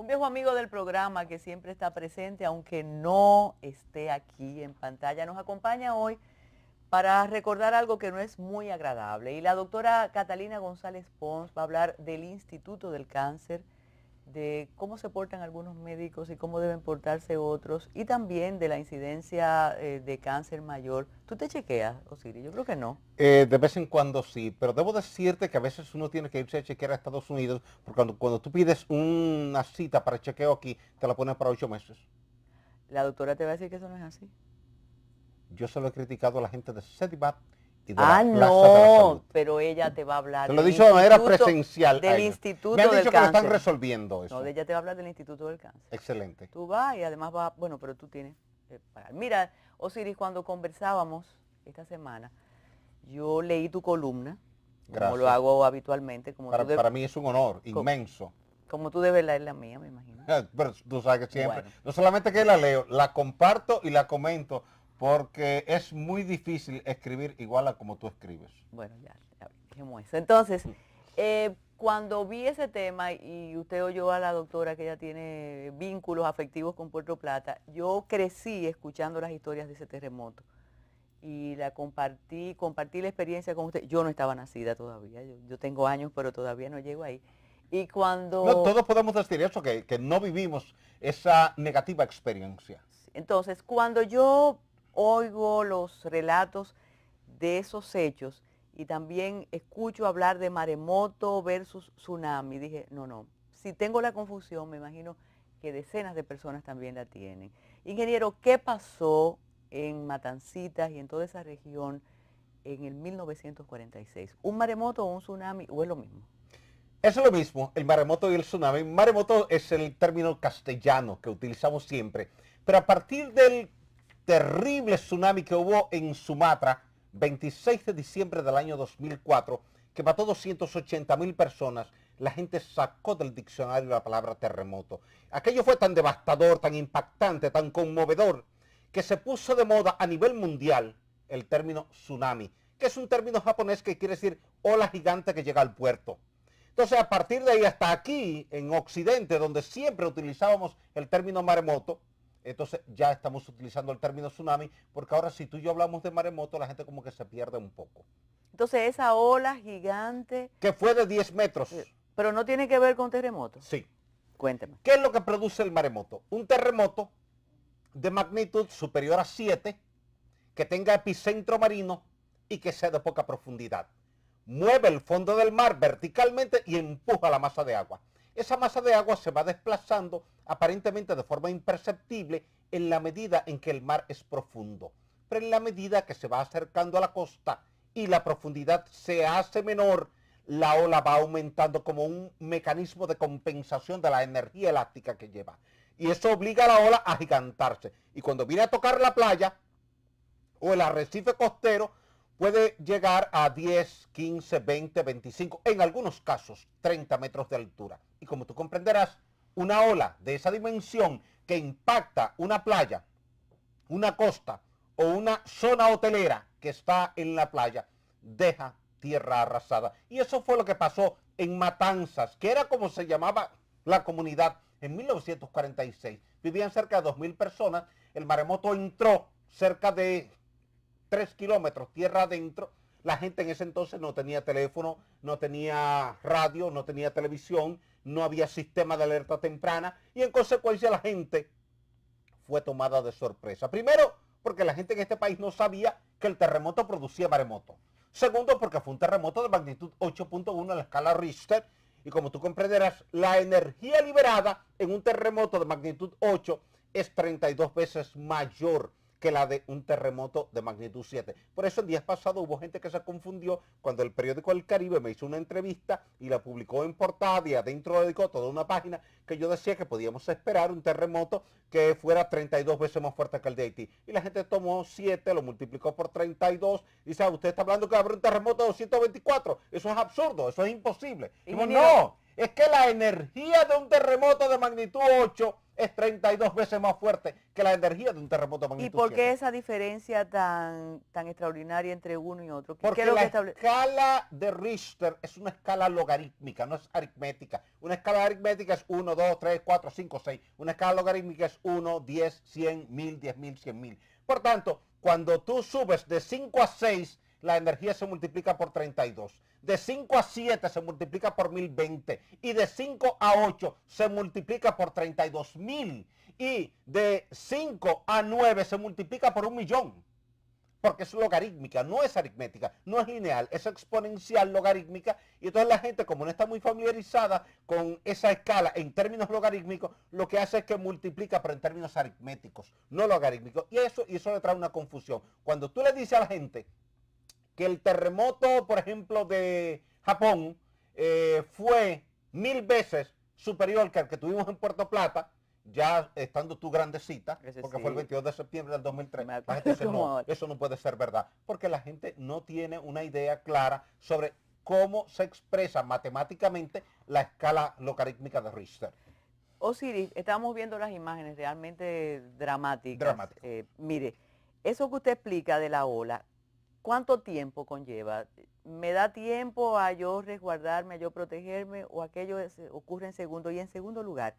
Un viejo amigo del programa que siempre está presente, aunque no esté aquí en pantalla, nos acompaña hoy para recordar algo que no es muy agradable. Y la doctora Catalina González Pons va a hablar del Instituto del Cáncer, de cómo se portan algunos médicos y cómo deben portarse otros, y también de la incidencia de cáncer mayor. ¿Tú te chequeas, Osiris? Yo creo que no. De vez en cuando sí, pero debo decirte que a veces uno tiene que irse a chequear a Estados Unidos, porque cuando tú pides una cita para chequeo aquí, te la ponen para 8 meses. La doctora te va a decir que eso no es así. Yo se lo he criticado a la gente de Sedibat y de Ah, la Plaza de la Salud. no, pero ella te va a hablar Te lo he del dicho de manera instituto, presencial. del Me Instituto han del dicho que lo están Cáncer. resolviendo eso. No, ella te va a hablar del Instituto del Cáncer. Excelente. Tú vas y además vas, bueno, pero tú tienes que pagar. Mira, Osiris, cuando conversábamos esta semana, yo leí tu columna, como Gracias. lo hago habitualmente, como Para mí es un honor inmenso. como tú debes leer la mía, me imagino. Pero tú sabes que siempre, Bueno. no solamente que la leo, la comparto y la comento, porque es muy difícil escribir igual a como tú escribes. Bueno, ya dijimos eso. Entonces, cuando vi ese tema y usted oyó a la doctora que ella tiene vínculos afectivos con Puerto Plata, yo crecí escuchando las historias de ese terremoto y la compartí la experiencia con usted. Yo no estaba nacida todavía, yo tengo años, pero todavía no llego ahí. Y cuando... No, todos podemos decir eso, que no vivimos esa negativa experiencia. Entonces, cuando yo oigo los relatos de esos hechos y también escucho hablar de maremoto versus tsunami, dije, no, si tengo la confusión, me imagino que decenas de personas también la tienen. Ingeniero, ¿qué pasó en Matancitas y en toda esa región en el 1946? ¿Un maremoto o un tsunami o es lo mismo? Es lo mismo, el maremoto y el tsunami. Maremoto es el término castellano que utilizamos siempre, pero a partir del terrible tsunami que hubo en Sumatra, 26 de diciembre del año 2004, que mató 280,000 personas, la gente sacó del diccionario la palabra terremoto. Aquello fue tan devastador, tan impactante, tan conmovedor, que se puso de moda a nivel mundial el término tsunami, que es un término japonés que quiere decir ola gigante que llega al puerto. Entonces, a partir de ahí hasta aquí, en Occidente, donde siempre utilizábamos el término maremoto, entonces ya estamos utilizando el término tsunami, porque ahora si tú y yo hablamos de maremoto, la gente como que se pierde un poco. Entonces, esa ola gigante... Que fue de 10 metros. Pero no tiene que ver con terremotos. Sí. Cuénteme. ¿Qué es lo que produce el maremoto? Un terremoto de magnitud superior a 7, que tenga epicentro marino y que sea de poca profundidad. Mueve el fondo del mar verticalmente y empuja la masa de agua. Esa masa de agua se va desplazando aparentemente de forma imperceptible en la medida en que el mar es profundo. Pero en la medida que se va acercando a la costa y la profundidad se hace menor, la ola va aumentando como un mecanismo de compensación de la energía elástica que lleva. Y eso obliga a la ola a agigantarse. Y cuando viene a tocar la playa o el arrecife costero, puede llegar a 10, 15, 20, 25, en algunos casos 30 metros de altura. Y como tú comprenderás, una ola de esa dimensión que impacta una playa, una costa o una zona hotelera que está en la playa, deja tierra arrasada. Y eso fue lo que pasó en Matanzas, que era como se llamaba la comunidad en 1946. Vivían cerca de 2,000 personas. El maremoto entró cerca de 3 kilómetros tierra adentro. La gente en ese entonces no tenía teléfono, no tenía radio, no tenía televisión, no había sistema de alerta temprana y en consecuencia la gente fue tomada de sorpresa. Primero, porque la gente en este país no sabía que el terremoto producía maremoto. Segundo, porque fue un terremoto de magnitud 8.1 en la escala Richter y como tú comprenderás, la energía liberada en un terremoto de magnitud 8 es 32 veces mayor que la de un terremoto de magnitud 7. Por eso el día pasado hubo gente que se confundió cuando el periódico El Caribe me hizo una entrevista y la publicó en portada y adentro dedicó toda una página que yo decía que podíamos esperar un terremoto que fuera 32 veces más fuerte que el de Haití. Y la gente tomó 7, lo multiplicó por 32 y dice, usted está hablando que va a haber un terremoto de 224. Eso es absurdo, eso es imposible. Digo, no, es que la energía de un terremoto de magnitud 8 es 32 veces más fuerte que la energía de un terremoto de ¿Y magnitud por 7. qué esa diferencia tan extraordinaria entre uno y otro? ¿Qué Porque es lo la que establece? escala de Richter es una escala logarítmica, no es aritmética. Una escala aritmética es 1, 2, 3, 4, 5, 6. Una escala logarítmica es 1, 10, 100, 1000, 10.000, 100.000. Por tanto, cuando tú subes de 5 a 6, la energía se multiplica por 32. De 5 a 7 se multiplica por 1020. Y de 5 a 8 se multiplica por 32.000. Y de 5 a 9 se multiplica por 1.000.000. Porque es logarítmica, no es aritmética, no es lineal, es exponencial logarítmica. Y entonces la gente, como no está muy familiarizada con esa escala en términos logarítmicos, lo que hace es que multiplica, pero en términos aritméticos, no logarítmicos. Y eso le trae una confusión. Cuando tú le dices a la gente que el terremoto, por ejemplo, de Japón fue 1000 veces superior que el que tuvimos en Puerto Plata, ya estando tú grandecita, Ese porque sí, fue el 22 de septiembre del 2003, me la acuerdo gente dice, como no, ahora. eso no puede ser verdad, porque la gente no tiene una idea clara sobre cómo se expresa matemáticamente la escala logarítmica de Richter. Osiris, estamos viendo las imágenes realmente dramáticas. Dramático. Mire, eso que usted explica de la ola, ¿cuánto tiempo conlleva? ¿Me da tiempo a yo resguardarme, a yo protegerme o aquello ocurre en segundo? Y en segundo lugar,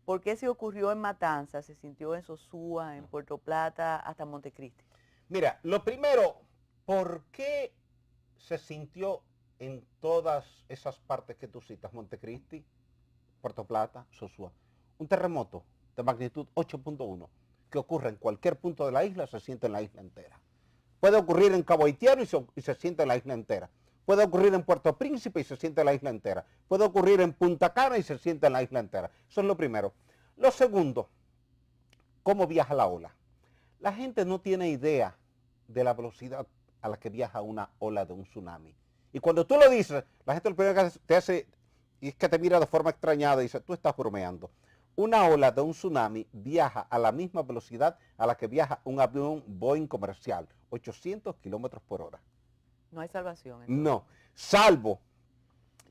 ¿por qué se ocurrió en Matanzas, se sintió en Sosúa, en Puerto Plata, hasta Montecristi? Mira, lo primero, ¿por qué se sintió en todas esas partes que tú citas, Montecristi, Puerto Plata, Sosúa? Un terremoto de magnitud 8.1 que ocurre en cualquier punto de la isla, se siente en la isla entera. Puede ocurrir en Cabo Haitiano y se siente en la isla entera. Puede ocurrir en Puerto Príncipe y se siente en la isla entera. Puede ocurrir en Punta Cana y se siente en la isla entera. Eso es lo primero. Lo segundo, ¿cómo viaja la ola? La gente no tiene idea de la velocidad a la que viaja una ola de un tsunami. Y cuando tú lo dices, la gente lo primero que te hace y es que te mira de forma extrañada y dice, tú estás bromeando. Una ola de un tsunami viaja a la misma velocidad a la que viaja un avión Boeing comercial, 800 kilómetros por hora. No hay salvación, entonces. No, salvo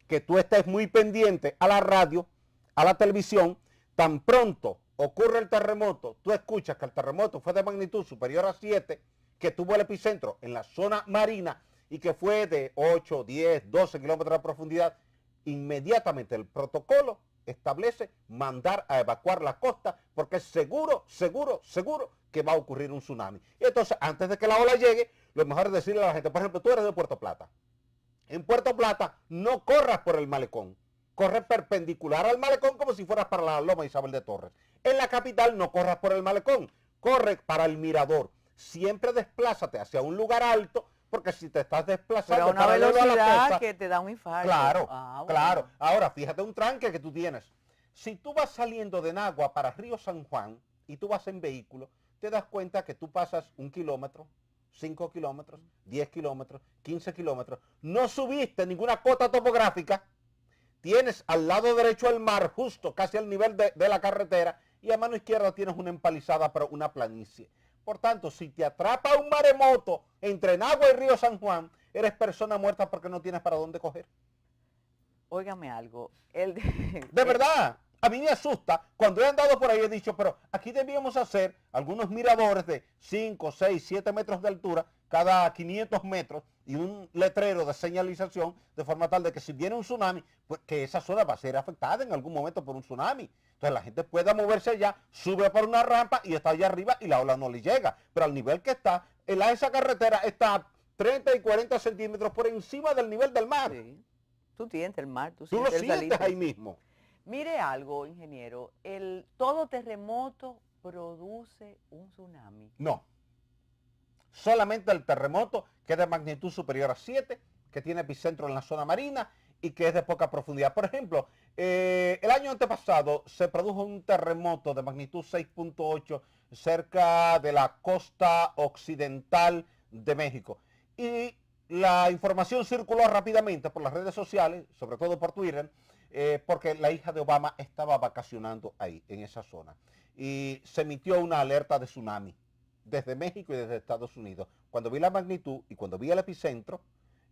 que tú estés muy pendiente a la radio, a la televisión, tan pronto ocurre el terremoto, tú escuchas que el terremoto fue de magnitud superior a 7, que tuvo el epicentro en la zona marina y que fue de 8, 10, 12 kilómetros de profundidad, inmediatamente el protocolo establece mandar a evacuar la costa porque es seguro que va a ocurrir un tsunami. Y entonces, antes de que la ola llegue, lo mejor es decirle a la gente, por ejemplo, tú eres de Puerto Plata. En Puerto Plata no corras por el malecón, corre perpendicular al malecón como si fueras para la Loma Isabel de Torres. En la capital no corras por el malecón, corre para el mirador. Siempre desplázate hacia un lugar alto, porque si te estás desplazando pero a una paralelo a la velocidad costa, que te da un infarto. claro, Bueno. claro. Ahora, fíjate un tranque que tú tienes. Si tú vas saliendo de Nagua para Río San Juan y tú vas en vehículo, te das cuenta que tú pasas 1 kilómetro, 5 kilómetros, 10 kilómetros, 15 kilómetros. No subiste ninguna cota topográfica. Tienes al lado derecho el mar, justo casi al nivel de la carretera, y a mano izquierda tienes una empalizada, pero una planicie. Por tanto, si te atrapa un maremoto entre Nagua y Río San Juan, eres persona muerta porque no tienes para dónde coger. Óigame algo. De verdad, a mí me asusta. Cuando he andado por ahí he dicho, pero aquí debíamos hacer algunos miradores de 5, 6, 7 metros de altura cada 500 metros y un letrero de señalización de forma tal de que si viene un tsunami, pues que esa zona va a ser afectada en algún momento por un tsunami. Entonces la gente pueda moverse allá, sube por una rampa y está allá arriba y la ola no le llega. Pero al nivel que está, esa carretera está 30 y 40 centímetros por encima del nivel del mar. Sí. Tú sientes el mar, tú Tú lo sientes el sientes salitre. ahí mismo. Mire algo, ingeniero, todo terremoto produce un tsunami. No. Solamente el terremoto que es de magnitud superior a 7, que tiene epicentro en la zona marina y que es de poca profundidad. Por ejemplo, el año antepasado se produjo un terremoto de magnitud 6.8 cerca de la costa occidental de México. Y la información circuló rápidamente por las redes sociales, sobre todo por Twitter, porque la hija de Obama estaba vacacionando ahí, en esa zona. Y se emitió una alerta de tsunami desde México y desde Estados Unidos. Cuando vi la magnitud y cuando vi el epicentro,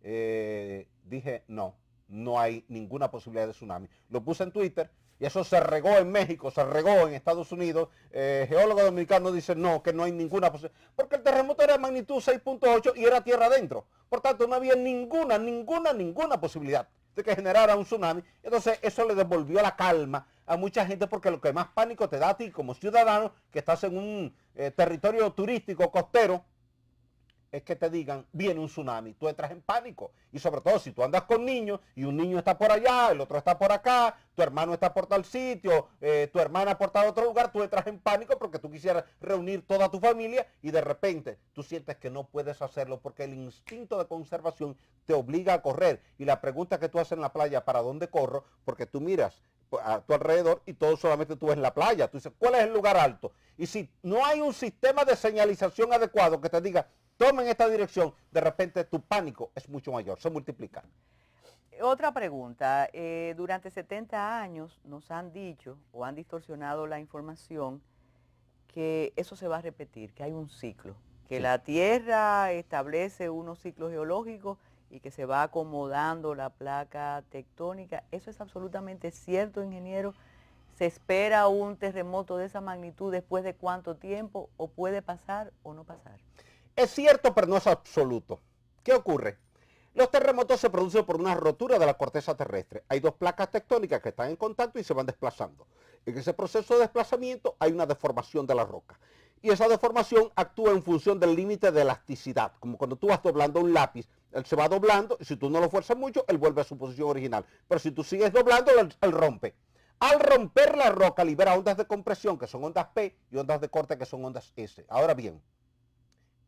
dije, no hay ninguna posibilidad de tsunami. Lo puse en Twitter, y eso se regó en México, se regó en Estados Unidos, geólogos dominicanos dicen no, que no hay ninguna posibilidad, porque el terremoto era de magnitud 6.8 y era tierra adentro. Por tanto, no había ninguna posibilidad de que generara un tsunami. Entonces, eso le devolvió la calma a mucha gente, porque lo que más pánico te da a ti como ciudadano, que estás en un territorio turístico costero, es que te digan, viene un tsunami, tú entras en pánico. Y sobre todo si tú andas con niños y un niño está por allá, el otro está por acá, tu hermano está por tal sitio, tu hermana por tal otro lugar, tú entras en pánico porque tú quisieras reunir toda tu familia y de repente tú sientes que no puedes hacerlo porque el instinto de conservación te obliga a correr. Y la pregunta que tú haces en la playa, ¿para dónde corro? Porque tú miras a tu alrededor y todo solamente tú ves la playa. Tú dices, ¿cuál es el lugar alto? Y si no hay un sistema de señalización adecuado que te diga, tomen esta dirección, de repente tu pánico es mucho mayor, se multiplica. Otra pregunta, durante 70 años nos han dicho o han distorsionado la información que eso se va a repetir, que hay un ciclo, que Sí. la Tierra establece unos ciclos geológicos y que se va acomodando la placa tectónica. ¿Eso es absolutamente cierto, ingeniero? ¿Se espera un terremoto de esa magnitud después de cuánto tiempo? ¿O puede pasar o no pasar? Es cierto, pero no es absoluto. ¿Qué ocurre? Los terremotos se producen por una rotura de la corteza terrestre. Hay dos placas tectónicas que están en contacto y se van desplazando. En ese proceso de desplazamiento hay una deformación de la roca. Y esa deformación actúa en función del límite de elasticidad. Como cuando tú vas doblando un lápiz, él se va doblando y si tú no lo fuerzas mucho, él vuelve a su posición original. Pero si tú sigues doblando, él rompe. Al romper la roca libera ondas de compresión, que son ondas P, y ondas de corte, que son ondas S. Ahora bien,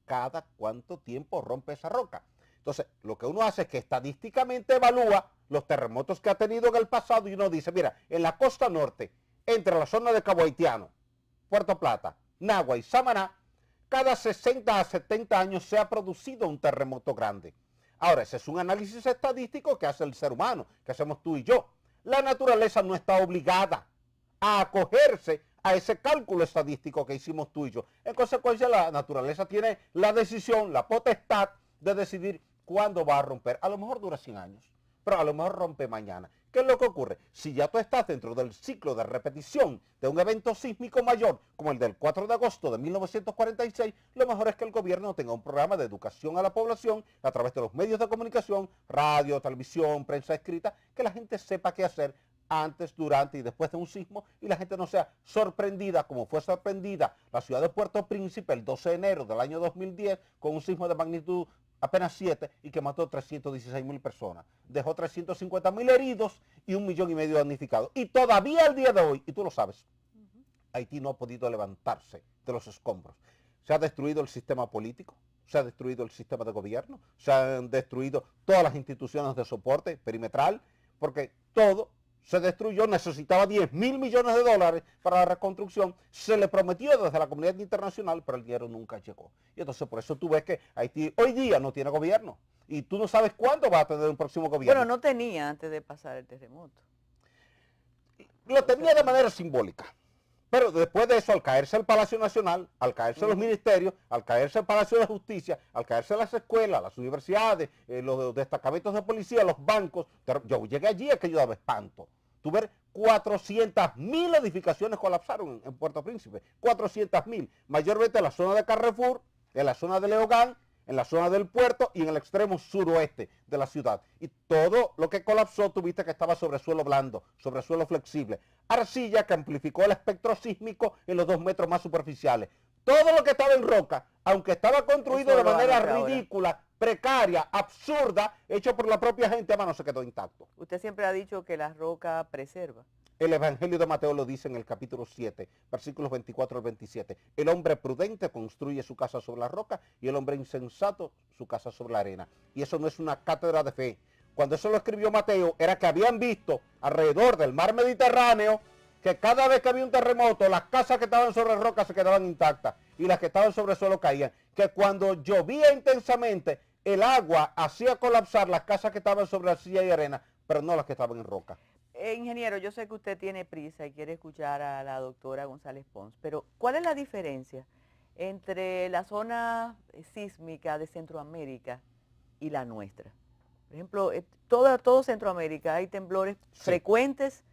¿cada cuánto tiempo rompe esa roca? Entonces, lo que uno hace es que estadísticamente evalúa los terremotos que ha tenido en el pasado y uno dice, mira, en la costa norte, entre la zona de Cabo Haitiano, Puerto Plata, Nagua y Samaná, cada 60 a 70 años se ha producido un terremoto grande. Ahora, ese es un análisis estadístico que hace el ser humano, que hacemos tú y yo. La naturaleza no está obligada a acogerse a ese cálculo estadístico que hicimos tú y yo. En consecuencia, la naturaleza tiene la decisión, la potestad de decidir cuándo va a romper. A lo mejor dura 100 años, pero a lo mejor rompe mañana. ¿Qué es lo que ocurre? Si ya tú estás dentro del ciclo de repetición de un evento sísmico mayor, como el del 4 de agosto de 1946, lo mejor es que el gobierno tenga un programa de educación a la población a través de los medios de comunicación, radio, televisión, prensa escrita, que la gente sepa qué hacer antes, durante y después de un sismo y la gente no sea sorprendida como fue sorprendida la ciudad de Puerto Príncipe el 12 de enero del año 2010 con un sismo de magnitud apenas 7 y que mató 316.000 personas. Dejó 350.000 heridos y 1,5 millones damnificados. Y todavía al día de hoy, y tú lo sabes, Haití no ha podido levantarse de los escombros. Se ha destruido el sistema político, se ha destruido el sistema de gobierno, se han destruido todas las instituciones de soporte perimetral, porque todo se destruyó, necesitaba 10.000 millones de dólares para la reconstrucción, se le prometió desde la comunidad internacional, pero el dinero nunca llegó. Y entonces por eso tú ves que Haití hoy día no tiene gobierno, y tú no sabes cuándo va a tener un próximo gobierno. Bueno, no tenía antes de pasar el terremoto. Lo tenía de manera simbólica. Pero después de eso, al caerse el Palacio Nacional, al caerse los ministerios, al caerse el Palacio de Justicia, al caerse las escuelas, las universidades, los destacamentos de policía, los bancos, yo llegué allí a que yo daba espanto. Tú ver 400.000 edificaciones colapsaron en Puerto Príncipe, 400.000, mayormente en la zona de Carrefour, en la zona de Leogán, en la zona del puerto y en el extremo suroeste de la ciudad. Y todo lo que colapsó, tuviste que estaba sobre suelo blando, sobre suelo flexible. Arcilla que amplificó el espectro sísmico en los 2 metros más superficiales. Todo lo que estaba en roca, aunque estaba construido de manera ridícula, precaria, absurda, hecho por la propia gente, no se quedó intacto. Usted siempre ha dicho que la roca preserva. El Evangelio de Mateo lo dice en el capítulo 7, versículos 24 al 27. El hombre prudente construye su casa sobre la roca y el hombre insensato su casa sobre la arena. Y eso no es una cátedra de fe. Cuando eso lo escribió Mateo, era que habían visto alrededor del mar Mediterráneo que cada vez que había un terremoto, las casas que estaban sobre la roca se quedaban intactas y las que estaban sobre el suelo caían. Que cuando llovía intensamente, el agua hacía colapsar las casas que estaban sobre arcilla y arena, pero no las que estaban en roca. Ingeniero, yo sé que usted tiene prisa y quiere escuchar a la doctora González Pons, pero ¿cuál es la diferencia entre la zona sísmica de Centroamérica y la nuestra? Por ejemplo, todo Centroamérica hay temblores frecuentes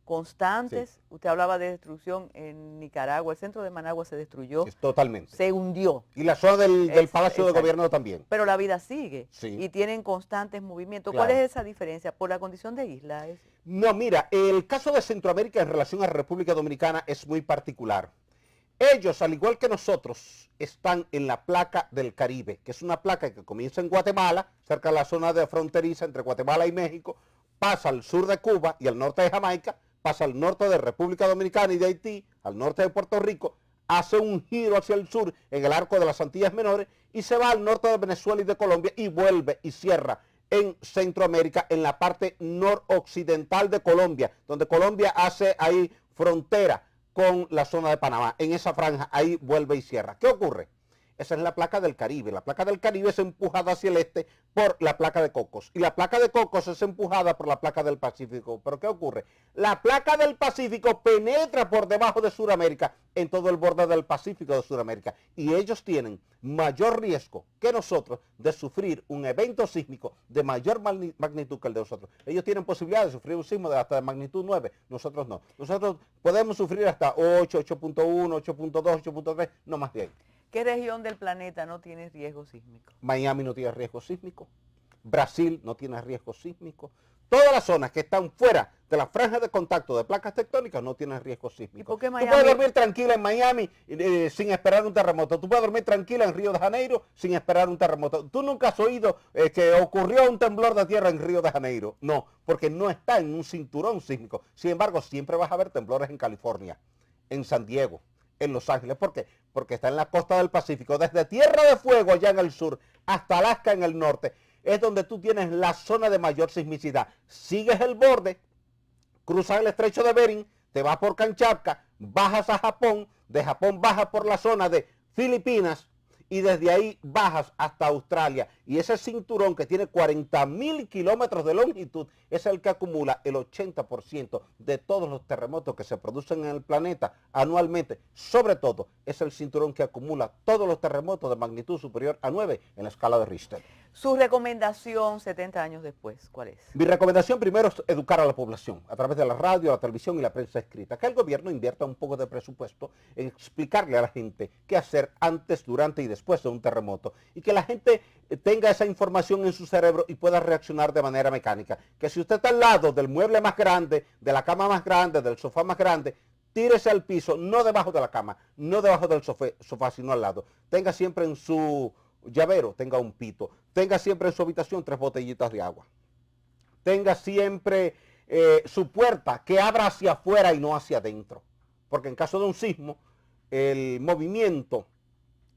constantes. Sí. Usted hablaba de destrucción en Nicaragua, el centro de Managua se destruyó, Totalmente. se hundió. Y la zona del Palacio de Exacto. Gobierno también. Pero la vida sigue Sí. y tienen constantes movimientos. Claro. ¿Cuál es esa diferencia? ¿Por la condición de isla? No, mira, el caso de Centroamérica en relación a República Dominicana es muy particular. Ellos, al igual que nosotros, están en la placa del Caribe, que es una placa que comienza en Guatemala, cerca de la zona de fronteriza entre Guatemala y México, pasa al sur de Cuba y al norte de Jamaica, pasa al norte de República Dominicana y de Haití, al norte de Puerto Rico, hace un giro hacia el sur en el arco de las Antillas Menores y se va al norte de Venezuela y de Colombia y vuelve y cierra en Centroamérica, en la parte noroccidental de Colombia, donde Colombia hace ahí frontera con la zona de Panamá. En esa franja ahí vuelve y cierra. ¿Qué ocurre? Esa es la placa del Caribe. La placa del Caribe es empujada hacia el este por la placa de Cocos. Y la placa de Cocos es empujada por la placa del Pacífico. ¿Pero qué ocurre? La placa del Pacífico penetra por debajo de Sudamérica en todo el borde del Pacífico de Sudamérica. Y ellos tienen mayor riesgo que nosotros de sufrir un evento sísmico de mayor magnitud que el de nosotros. Ellos tienen posibilidad de sufrir un sismo de hasta de magnitud 9. Nosotros no. Nosotros podemos sufrir hasta 8, 8.1, 8.2, 8.3, no más de ahí. ¿Qué región del planeta no tiene riesgo sísmico? Miami no tiene riesgo sísmico, Brasil no tiene riesgo sísmico, todas las zonas que están fuera de la franja de contacto de placas tectónicas no tienen riesgo sísmico. ¿Y por qué Tú puedes dormir tranquila en Miami sin esperar un terremoto, tú puedes dormir tranquila en Río de Janeiro sin esperar un terremoto. Tú nunca has oído que ocurrió un temblor de tierra en Río de Janeiro, no, porque no está en un cinturón sísmico. Sin embargo, siempre vas a ver temblores en California, en San Diego, en Los Ángeles. ¿Por qué? Porque está en la costa del Pacífico, desde Tierra de Fuego allá en el sur hasta Alaska en el norte, es donde tú tienes la zona de mayor sismicidad. Sigues el borde, cruzas el estrecho de Bering, te vas por Kamchatka, bajas a Japón, de Japón bajas por la zona de Filipinas y desde ahí bajas hasta Australia. Y ese cinturón que tiene 40.000 kilómetros de longitud es el que acumula el 80% de todos los terremotos que se producen en el planeta anualmente. Sobre todo, es el cinturón que acumula todos los terremotos de magnitud superior a 9 en la escala de Richter. Su recomendación 70 años después, ¿cuál es? Mi recomendación primero es educar a la población a través de la radio, la televisión y la prensa escrita. Que el gobierno invierta un poco de presupuesto en explicarle a la gente qué hacer antes, durante y después de un terremoto. Y que la gente tenga esa información en su cerebro y pueda reaccionar de manera mecánica. Que si usted está al lado del mueble más grande, de la cama más grande, del sofá más grande, tírese al piso, no debajo de la cama, no debajo del sofá, sino al lado. Tenga siempre en su llavero, tenga un pito. Tenga siempre en su habitación 3 botellitas de agua. Tenga siempre su puerta que abra hacia afuera y no hacia adentro. Porque en caso de un sismo, el movimiento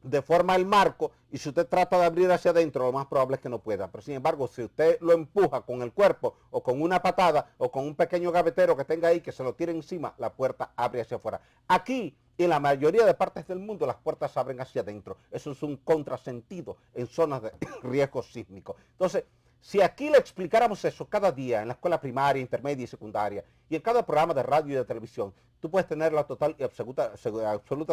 deforma el marco y si usted trata de abrir hacia adentro, lo más probable es que no pueda. Pero sin embargo, si usted lo empuja con el cuerpo o con una patada o con un pequeño gavetero que tenga ahí que se lo tire encima, la puerta abre hacia afuera. Aquí, en la mayoría de partes del mundo, las puertas abren hacia adentro. Eso es un contrasentido en zonas de riesgo sísmico. Entonces, si aquí le explicáramos eso cada día en la escuela primaria, intermedia y secundaria y en cada programa de radio y de televisión, tú puedes tener la total y absoluta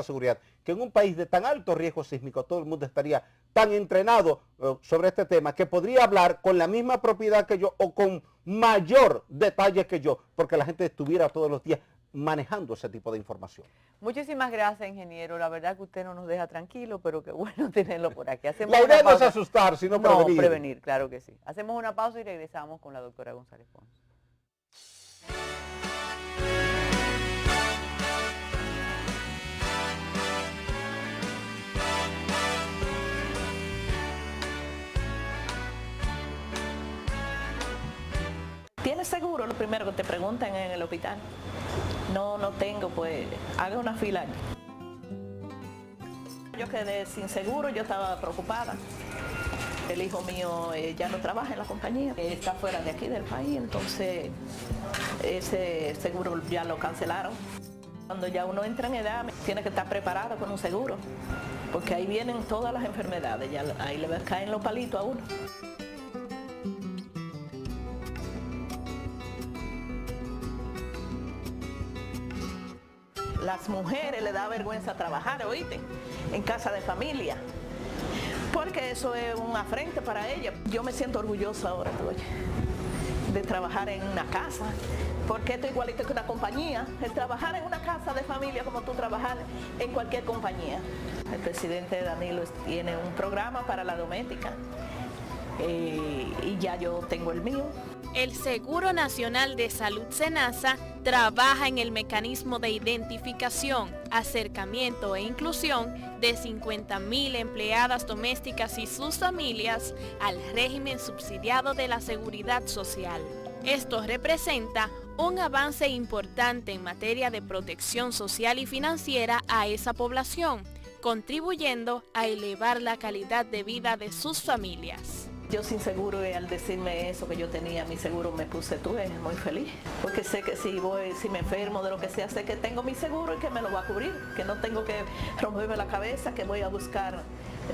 seguridad que en un país de tan alto riesgo sísmico todo el mundo estaría tan entrenado sobre este tema que podría hablar con la misma propiedad que yo o con mayor detalle que yo, porque la gente estuviera todos los días manejando ese tipo de información. Muchísimas gracias, ingeniero. La verdad que usted no nos deja tranquilo, pero qué bueno tenerlo por aquí. Hacemos La idea una no es pausa. asustar, sino No, prevenir. prevenir, claro que sí. Hacemos una pausa y regresamos con la doctora González Pons. ¿Tienes seguro? Lo primero que te preguntan en el hospital. No, no tengo, pues haga una fila. Yo quedé sin seguro, yo estaba preocupada. El hijo mío ya no trabaja en la compañía, está fuera de aquí del país, entonces ese seguro ya lo cancelaron. Cuando ya uno entra en edad, tiene que estar preparado con un seguro, porque ahí vienen todas las enfermedades, ya ahí le caen los palitos a uno. Las mujeres les da vergüenza trabajar, ¿oíste? En casa de familia. Porque eso es un afrente para ellas. Yo me siento orgullosa ahora, oye, de trabajar en una casa, porque esto es igualito que una compañía, el trabajar en una casa de familia como tú trabajar en cualquier compañía. El presidente Danilo tiene un programa para la doméstica y ya yo tengo el mío. El Seguro Nacional de Salud SENASA trabaja en el mecanismo de identificación, acercamiento e inclusión de 50.000 empleadas domésticas y sus familias al régimen subsidiado de la Seguridad Social. Esto representa un avance importante en materia de protección social y financiera a esa población, contribuyendo a elevar la calidad de vida de sus familias. Yo sin seguro, al decirme eso que yo tenía mi seguro, me puse muy feliz, porque sé que si me enfermo de lo que sea, sé que tengo mi seguro y que me lo va a cubrir, que no tengo que romperme la cabeza, que voy a buscar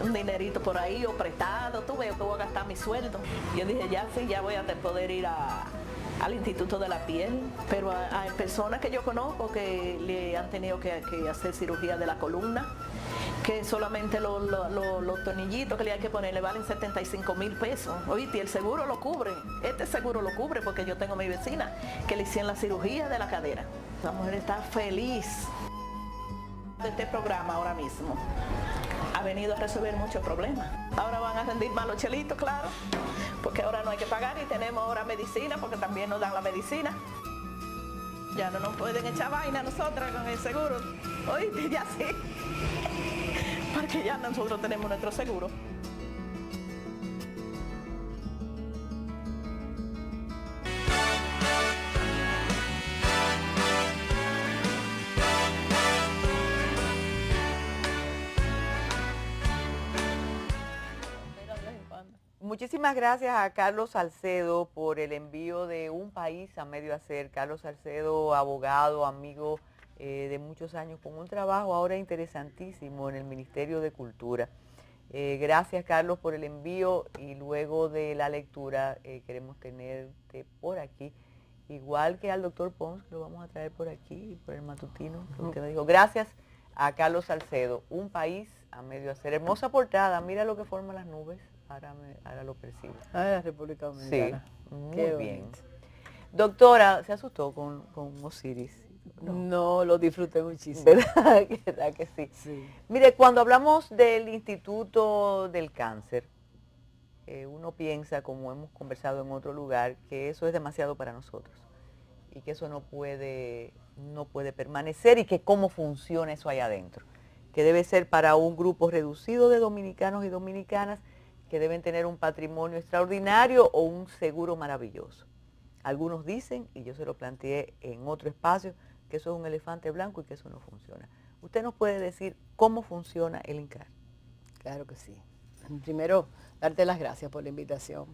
un dinerito por ahí o prestado, tú ves que voy a gastar mi sueldo. Yo dije, ya sí, ya voy a poder ir al Instituto de la Piel, pero hay personas que yo conozco que le han tenido que hacer cirugía de la columna, que solamente los tornillitos que le hay que poner le valen 75,000 pesos. Oíste, el seguro lo cubre, este seguro lo cubre porque yo tengo a mi vecina que le hicieron la cirugía de la cadera. La mujer está feliz de este programa ahora mismo. Ha venido a resolver muchos problemas. Ahora van a rendir más los chelitos, claro, porque ahora no hay que pagar y tenemos ahora medicina porque también nos dan la medicina. Ya no nos pueden echar vaina nosotras con el seguro. Oíste, ya sí. Porque ya nosotros tenemos nuestro seguro. Muchísimas gracias a Carlos Salcedo por el envío de Un País a Medio Hacer. Carlos Salcedo, abogado, amigo de muchos años, con un trabajo ahora interesantísimo en el Ministerio de Cultura. Gracias, Carlos, por el envío, y luego de la lectura queremos tenerte por aquí, igual que al doctor Pons, que lo vamos a traer por aquí, por el matutino, que usted me dijo. Gracias a Carlos Salcedo, Un País a Medio Hacer. Hermosa portada, mira lo que forman las nubes, ahora lo percibo. Ah, la República Dominicana. Sí, muy Qué bien. bonito. Doctora, ¿se asustó con Osiris? No, lo disfruté muchísimo. ¿Verdad que sí? Sí. Mire, cuando hablamos del Instituto del Cáncer, uno piensa, como hemos conversado en otro lugar, que eso es demasiado para nosotros y que eso no puede permanecer, y que cómo funciona eso allá adentro, que debe ser para un grupo reducido de dominicanos y dominicanas que deben tener un patrimonio extraordinario o un seguro maravilloso. Algunos dicen, y yo se lo planteé en otro espacio, que eso es un elefante blanco y que eso no funciona. ¿Usted nos puede decir cómo funciona el INCAR? Claro que sí. Primero, darte las gracias por la invitación,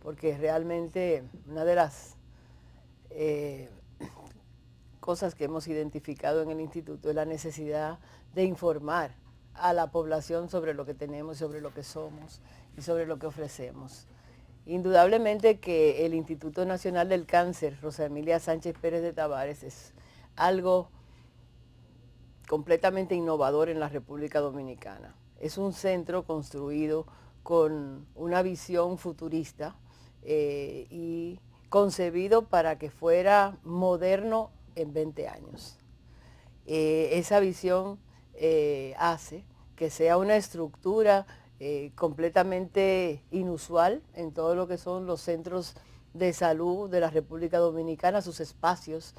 porque realmente una de las cosas que hemos identificado en el instituto es la necesidad de informar a la población sobre lo que tenemos, sobre lo que somos y sobre lo que ofrecemos. Indudablemente que el Instituto Nacional del Cáncer, Rosa Emilia Sánchez Pérez de Tavares, es algo completamente innovador en la República Dominicana. Es un centro construido con una visión futurista y concebido para que fuera moderno en 20 años. Esa visión hace que sea una estructura completamente inusual en todo lo que son los centros de salud de la República Dominicana. Sus espacios,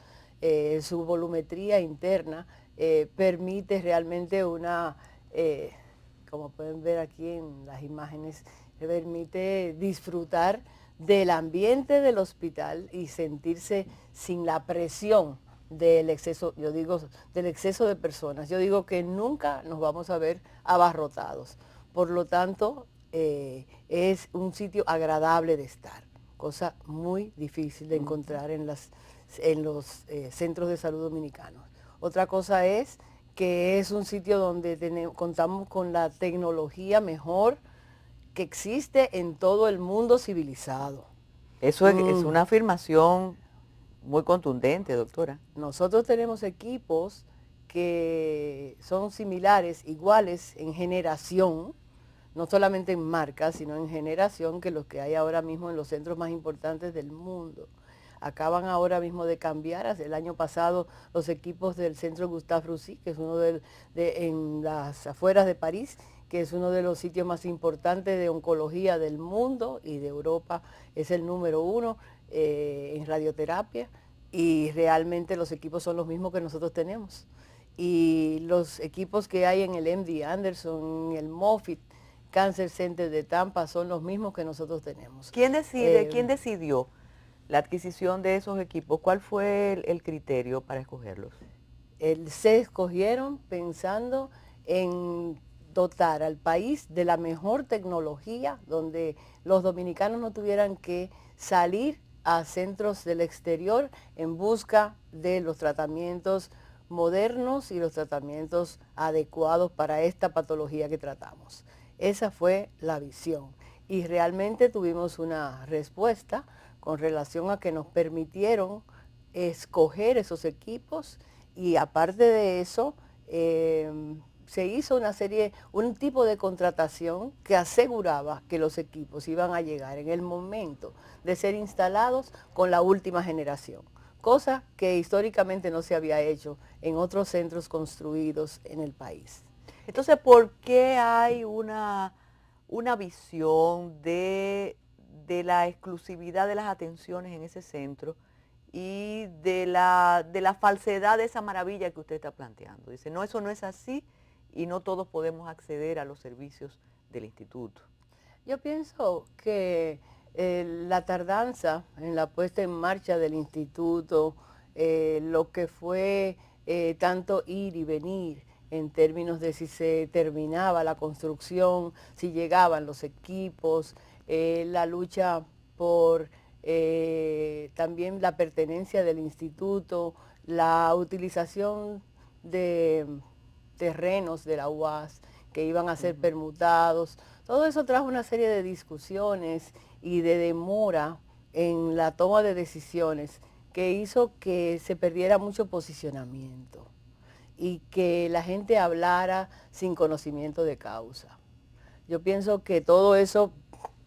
su volumetría interna permite realmente como pueden ver aquí en las imágenes, permite disfrutar del ambiente del hospital y sentirse sin la presión del exceso, del exceso de personas. Yo digo que nunca nos vamos a ver abarrotados. Por lo tanto, es un sitio agradable de estar, cosa muy difícil de encontrar en los centros de salud dominicanos. Otra cosa es que es un sitio donde contamos con la tecnología mejor que existe en todo el mundo civilizado. Eso es una afirmación muy contundente, doctora. Nosotros tenemos equipos que son similares, iguales en generación, no solamente en marca, sino en generación, que los que hay ahora mismo en los centros más importantes del mundo. acaban ahora mismo de cambiar. El año pasado los equipos del Centro Gustave Roussy, que es uno en las afueras de París, que es uno de los sitios más importantes de oncología del mundo y de Europa, es el número 1 en radioterapia, y realmente los equipos son los mismos que nosotros tenemos. Y los equipos que hay en el MD Anderson, en el Moffitt Cancer Center de Tampa son los mismos que nosotros tenemos. ¿Quién decidió la adquisición de esos equipos? ¿Cuál fue el criterio para escogerlos? Se escogieron pensando en dotar al país de la mejor tecnología, donde los dominicanos no tuvieran que salir a centros del exterior en busca de los tratamientos modernos y los tratamientos adecuados para esta patología que tratamos. Esa fue la visión y realmente tuvimos una respuesta con relación a que nos permitieron escoger esos equipos, y aparte de eso se hizo un tipo de contratación que aseguraba que los equipos iban a llegar en el momento de ser instalados con la última generación, cosa que históricamente no se había hecho en otros centros construidos en el país. Entonces, ¿por qué hay una visión de la exclusividad de las atenciones en ese centro y de la falsedad de esa maravilla que usted está planteando? Dice, no, eso no es así y no todos podemos acceder a los servicios del instituto. Yo pienso que la tardanza en la puesta en marcha del instituto, lo que fue tanto ir y venir en términos de si se terminaba la construcción, si llegaban los equipos, la lucha por también la pertenencia del instituto, la utilización de terrenos de la UAS que iban a ser permutados. Todo eso trajo una serie de discusiones y de demora en la toma de decisiones que hizo que se perdiera mucho posicionamiento y que la gente hablara sin conocimiento de causa. Yo pienso que todo eso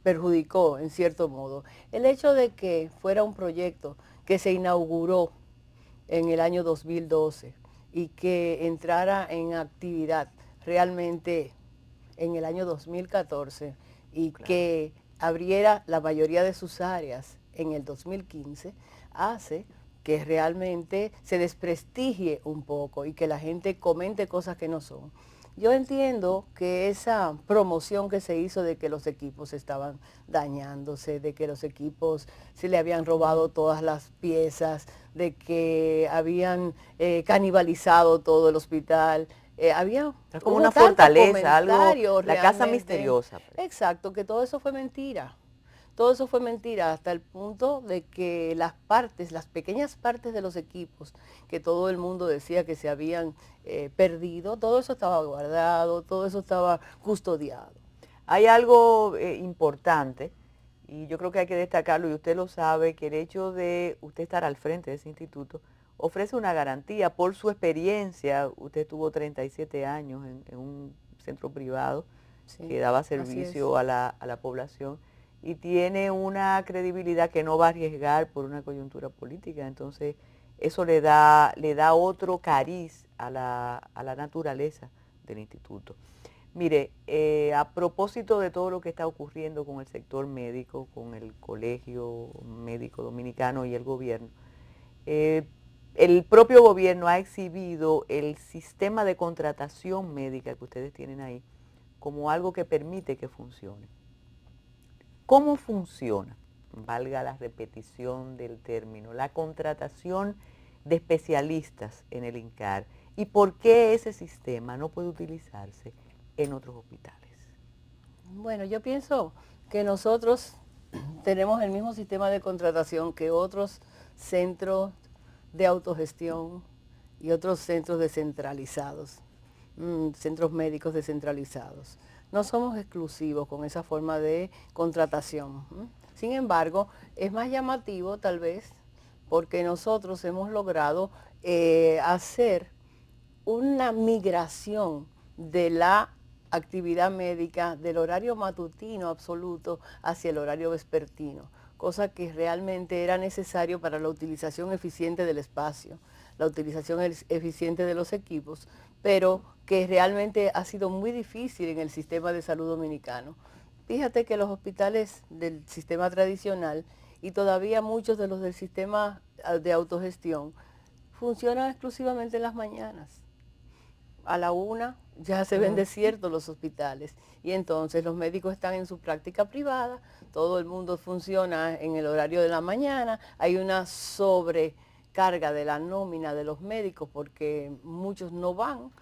perjudicó en cierto modo. El hecho de que fuera un proyecto que se inauguró en el año 2012 y que entrara en actividad realmente en el año 2014 y claro, que abriera la mayoría de sus áreas en el 2015, hace que realmente se desprestigie un poco y que la gente comente cosas que no son. Yo entiendo que esa promoción que se hizo de que los equipos estaban dañándose, de que los equipos se le habían robado todas las piezas, de que habían canibalizado todo el hospital, había como una fortaleza, algo, la casa misteriosa. Exacto, que todo eso fue mentira. Todo eso fue mentira hasta el punto de que las pequeñas partes de los equipos que todo el mundo decía que se habían perdido, todo eso estaba guardado, todo eso estaba custodiado. Hay algo importante, y yo creo que hay que destacarlo, y usted lo sabe, que el hecho de usted estar al frente de ese instituto ofrece una garantía por su experiencia. Usted tuvo 37 años en un centro privado, sí, que daba servicio a la población, y tiene una credibilidad que no va a arriesgar por una coyuntura política. Entonces eso le da otro cariz a la naturaleza del instituto. Mire, a propósito de todo lo que está ocurriendo con el sector médico, con el Colegio Médico Dominicano y el gobierno, el propio gobierno ha exhibido el sistema de contratación médica que ustedes tienen ahí como algo que permite que funcione. ¿Cómo funciona, valga la repetición del término, la contratación de especialistas en el INCAR, y por qué ese sistema no puede utilizarse en otros hospitales? Bueno, yo pienso que nosotros tenemos el mismo sistema de contratación que otros centros de autogestión y otros centros descentralizados, centros médicos descentralizados. No somos exclusivos con esa forma de contratación. Sin embargo, es más llamativo tal vez porque nosotros hemos logrado hacer una migración de la actividad médica del horario matutino absoluto hacia el horario vespertino, cosa que realmente era necesario para la utilización eficiente del espacio, la utilización eficiente de los equipos, pero que realmente ha sido muy difícil en el sistema de salud dominicano. Fíjate que los hospitales del sistema tradicional y todavía muchos de los del sistema de autogestión funcionan exclusivamente en las mañanas. A la 1 ya se ven desiertos los hospitales y entonces los médicos están en su práctica privada, todo el mundo funciona en el horario de la mañana, hay una sobrecarga de la nómina de los médicos porque muchos no van,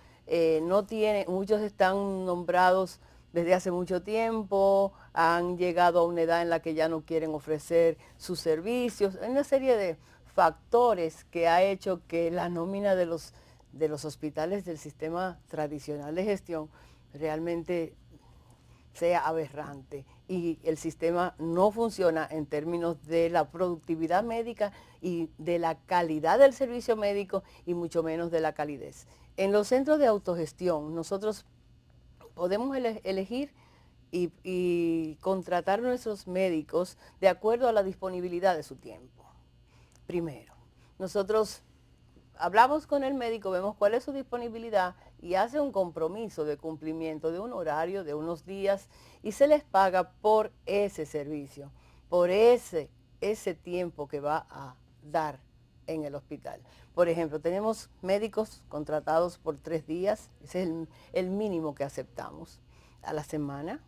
muchos están nombrados desde hace mucho tiempo, han llegado a una edad en la que ya no quieren ofrecer sus servicios, hay una serie de factores que ha hecho que la nómina de los hospitales del sistema tradicional de gestión realmente sea aberrante y el sistema no funciona en términos de la productividad médica y de la calidad del servicio médico y mucho menos de la calidez. En los centros de autogestión nosotros podemos elegir y contratar nuestros médicos de acuerdo a la disponibilidad de su tiempo. Primero, nosotros hablamos con el médico, vemos cuál es su disponibilidad y hace un compromiso de cumplimiento de un horario, de unos días, y se les paga por ese servicio, por ese tiempo que va a dar en el hospital. Por ejemplo, tenemos médicos contratados por 3 días, ese es el mínimo que aceptamos a la semana,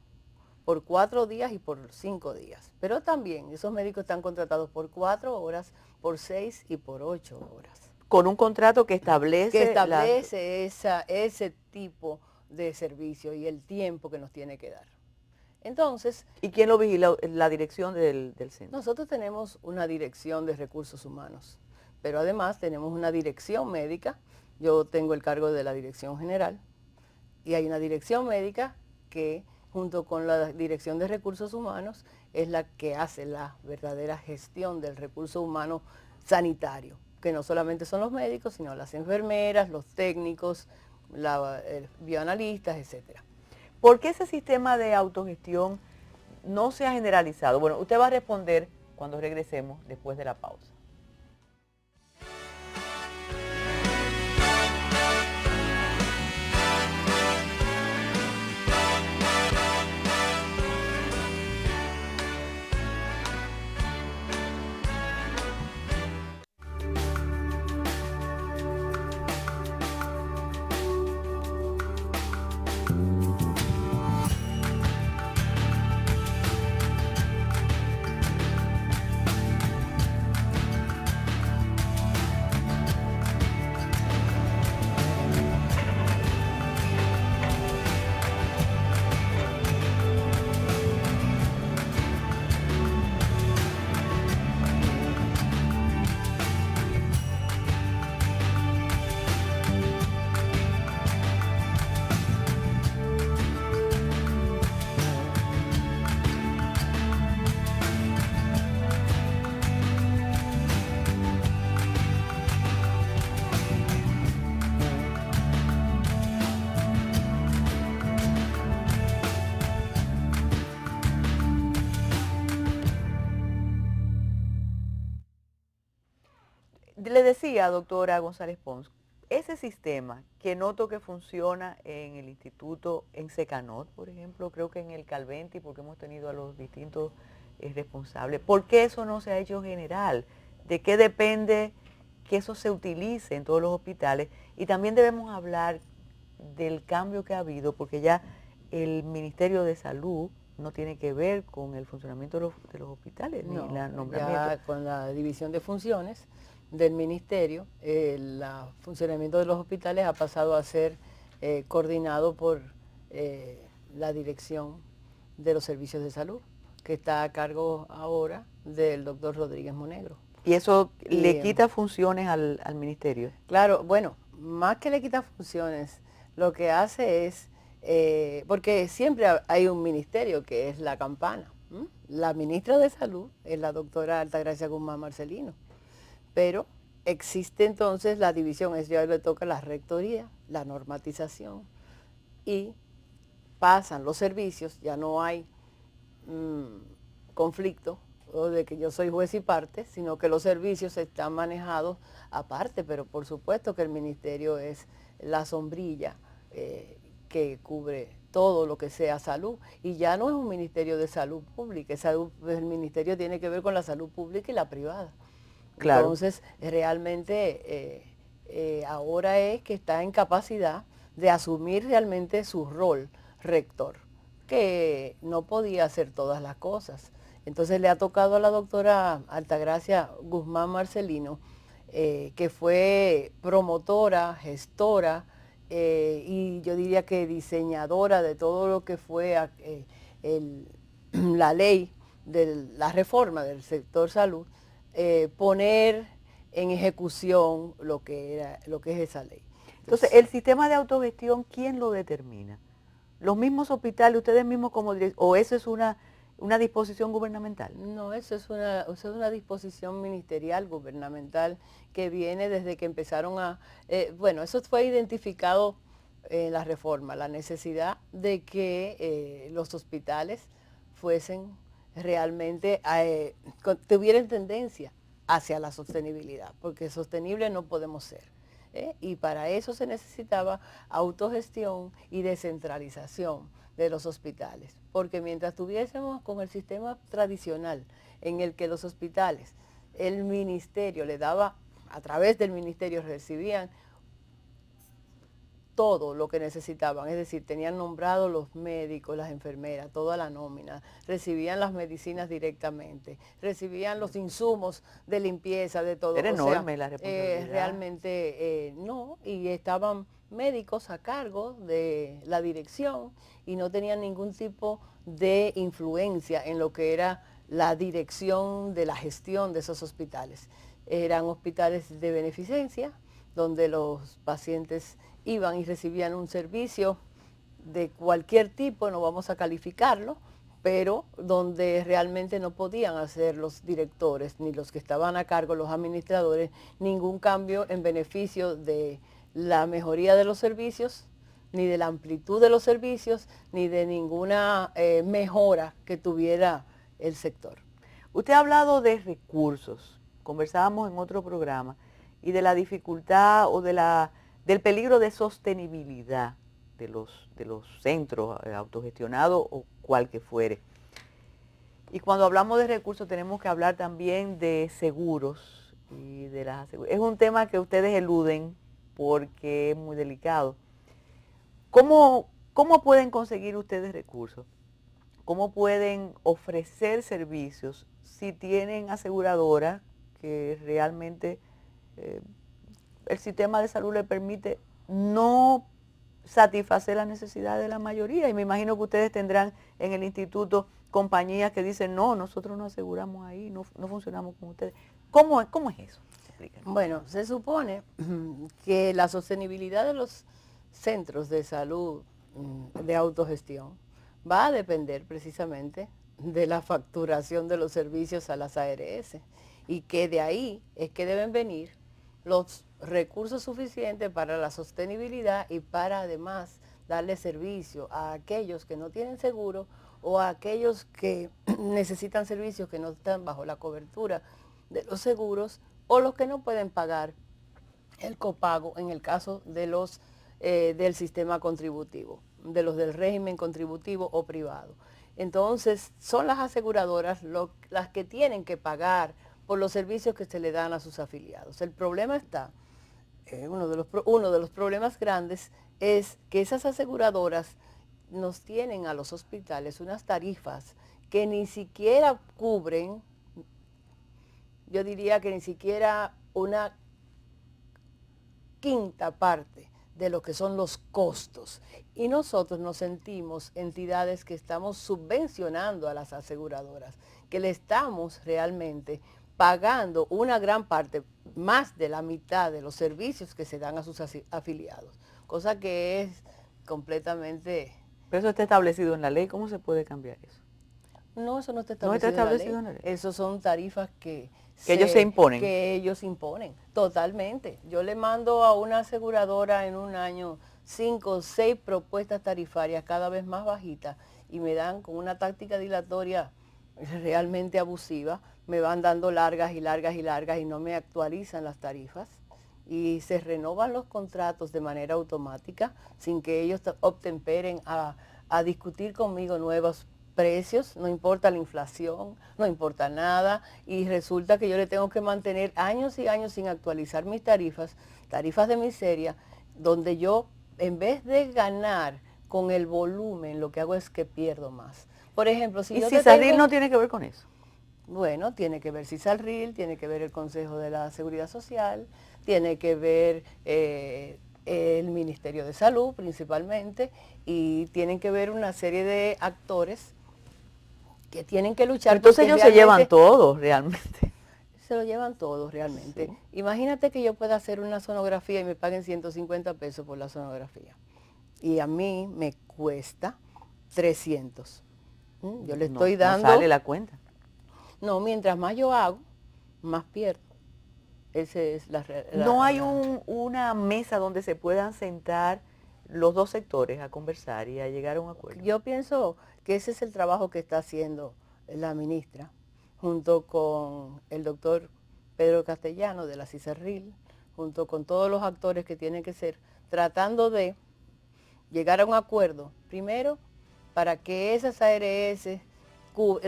por 4 días y por 5 días. Pero también esos médicos están contratados por 4 horas, por 6 y por 8 horas. Con un contrato que establece ese tipo de servicio y el tiempo que nos tiene que dar. Entonces, ¿y quién lo vigila? La dirección del centro. Nosotros tenemos una dirección de recursos humanos, pero además tenemos una dirección médica. Yo tengo el cargo de la dirección general y hay una dirección médica que junto con la dirección de recursos humanos es la que hace la verdadera gestión del recurso humano sanitario, que no solamente son los médicos, sino las enfermeras, los técnicos, bioanalistas, etcétera. ¿Por qué ese sistema de autogestión no se ha generalizado? Bueno, usted va a responder cuando regresemos después de la pausa. Le decía, doctora González Pons, ese sistema que noto que funciona en el instituto, en Secanot, por ejemplo, creo que en el Calventi, porque hemos tenido a los distintos responsables, ¿por qué eso no se ha hecho general? ¿De qué depende que eso se utilice en todos los hospitales? Y también debemos hablar del cambio que ha habido, porque ya el Ministerio de Salud no tiene que ver con el funcionamiento de los hospitales, no, ni la nombramiento. Ya con la división de funciones del ministerio, el funcionamiento de los hospitales ha pasado a ser coordinado por la dirección de los servicios de salud, que está a cargo ahora del doctor Rodríguez Monegro. ¿Y eso le quita funciones al ministerio? Claro, bueno, más que le quita funciones, lo que hace es, porque siempre hay un ministerio que es la campana. La ministra de Salud es la doctora Altagracia Guzmán Marcelino. Pero existe entonces la división, es ya le toca la rectoría, la normatización y pasan los servicios, ya no hay conflicto o de que yo soy juez y parte, sino que los servicios están manejados aparte, pero por supuesto que el ministerio es la sombrilla que cubre todo lo que sea salud, y ya no es un ministerio de salud pública, el ministerio tiene que ver con la salud pública y la privada. Claro. Entonces, realmente ahora es que está en capacidad de asumir realmente su rol rector, que no podía hacer todas las cosas. Entonces le ha tocado a la doctora Altagracia Guzmán Marcelino, que fue promotora, gestora, y yo diría que diseñadora de todo lo que fue la ley de la reforma del sector salud, poner en ejecución lo que es esa ley. Entonces, el sistema de autogestión, ¿quién lo determina? ¿Los mismos hospitales, ustedes mismos como o eso es una disposición gubernamental? No, eso es una disposición ministerial gubernamental que viene desde que empezaron bueno, eso fue identificado en la reforma, la necesidad de que los hospitales fuesen realmente, tuvieran tendencia hacia la sostenibilidad, porque sostenible no podemos ser. Y para eso se necesitaba autogestión y descentralización de los hospitales, porque mientras tuviésemos con el sistema tradicional en el que los hospitales, el ministerio le daba, a través del ministerio recibían todo lo que necesitaban, es decir, tenían nombrados los médicos, las enfermeras, toda la nómina, recibían las medicinas directamente, recibían los insumos de limpieza, de todo. Era enorme la responsabilidad. Realmente no, y estaban médicos a cargo de la dirección y no tenían ningún tipo de influencia en lo que era la dirección de la gestión de esos hospitales. Eran hospitales de beneficencia, donde los pacientes iban y recibían un servicio de cualquier tipo, no vamos a calificarlo, pero donde realmente no podían hacer los directores ni los que estaban a cargo, los administradores, ningún cambio en beneficio de la mejoría de los servicios, ni de la amplitud de los servicios, ni de ninguna mejora que tuviera el sector. Usted ha hablado de recursos, conversábamos en otro programa, y de la dificultad o del peligro de sostenibilidad de los centros autogestionados o cual que fuere. Y cuando hablamos de recursos tenemos que hablar también de seguros y de las aseguradoras. Es un tema que ustedes eluden porque es muy delicado. ¿Cómo pueden conseguir ustedes recursos? ¿Cómo pueden ofrecer servicios si tienen aseguradoras que realmente el sistema de salud le permite no satisfacer las necesidades de la mayoría? Y me imagino que ustedes tendrán en el instituto compañías que dicen, no, nosotros no aseguramos ahí, no funcionamos con ustedes. ¿Cómo es eso? Explíquenos. Bueno, se supone que la sostenibilidad de los centros de salud de autogestión va a depender precisamente de la facturación de los servicios a las ARS, y que de ahí es que deben venir los recursos suficientes para la sostenibilidad y para además darle servicio a aquellos que no tienen seguro o a aquellos que necesitan servicios que no están bajo la cobertura de los seguros, o los que no pueden pagar el copago en el caso de los del sistema contributivo, de los del régimen contributivo o privado. Entonces son las aseguradoras las que tienen que pagar por los servicios que se le dan a sus afiliados. El problema está, uno de los problemas grandes es que esas aseguradoras nos tienen a los hospitales unas tarifas que ni siquiera cubren, yo diría que ni siquiera una quinta parte de lo que son los costos. Y nosotros nos sentimos entidades que estamos subvencionando a las aseguradoras, que le estamos realmente pagando una gran parte, más de la mitad de los servicios que se dan a sus afiliados, cosa que es completamente... Pero eso está establecido en la ley, ¿cómo se puede cambiar eso? No, eso no está ¿No está establecido en la ley. en la ley? Esos son tarifas que ellos se imponen. Que ellos imponen, totalmente. Yo le mando a una aseguradora en un año 5 o 6 propuestas tarifarias cada vez más bajitas y me dan con una táctica dilatoria realmente abusiva, me van dando largas y largas y largas y no me actualizan las tarifas y se renovan los contratos de manera automática sin que ellos obtemperen a discutir conmigo nuevos precios, no importa la inflación, no importa nada, y resulta que yo le tengo que mantener años y años sin actualizar mis tarifas de miseria, donde yo en vez de ganar con el volumen, lo que hago es que pierdo más. Por ejemplo, si ¿Y yo CISARRIL no tiene que ver con eso? Bueno, tiene que ver CISARRIL, tiene que ver el Consejo de la Seguridad Social, tiene que ver el Ministerio de Salud principalmente, y tienen que ver una serie de actores que tienen que luchar. Entonces ellos se llevan todos realmente. Se lo llevan todos realmente. Sí. Imagínate que yo pueda hacer una sonografía y me paguen 150 pesos por la sonografía. Y a mí me cuesta 300. Yo le estoy dando... No sale la cuenta. No, mientras más yo hago, más pierdo. Esa es ¿No hay una mesa donde se puedan sentar los dos sectores a conversar y a llegar a un acuerdo? Yo pienso que ese es el trabajo que está haciendo la ministra, junto con el doctor Pedro Castellano de la CISARRIL, junto con todos los actores que tienen que ser, tratando de llegar a un acuerdo, primero, para que esas ARS,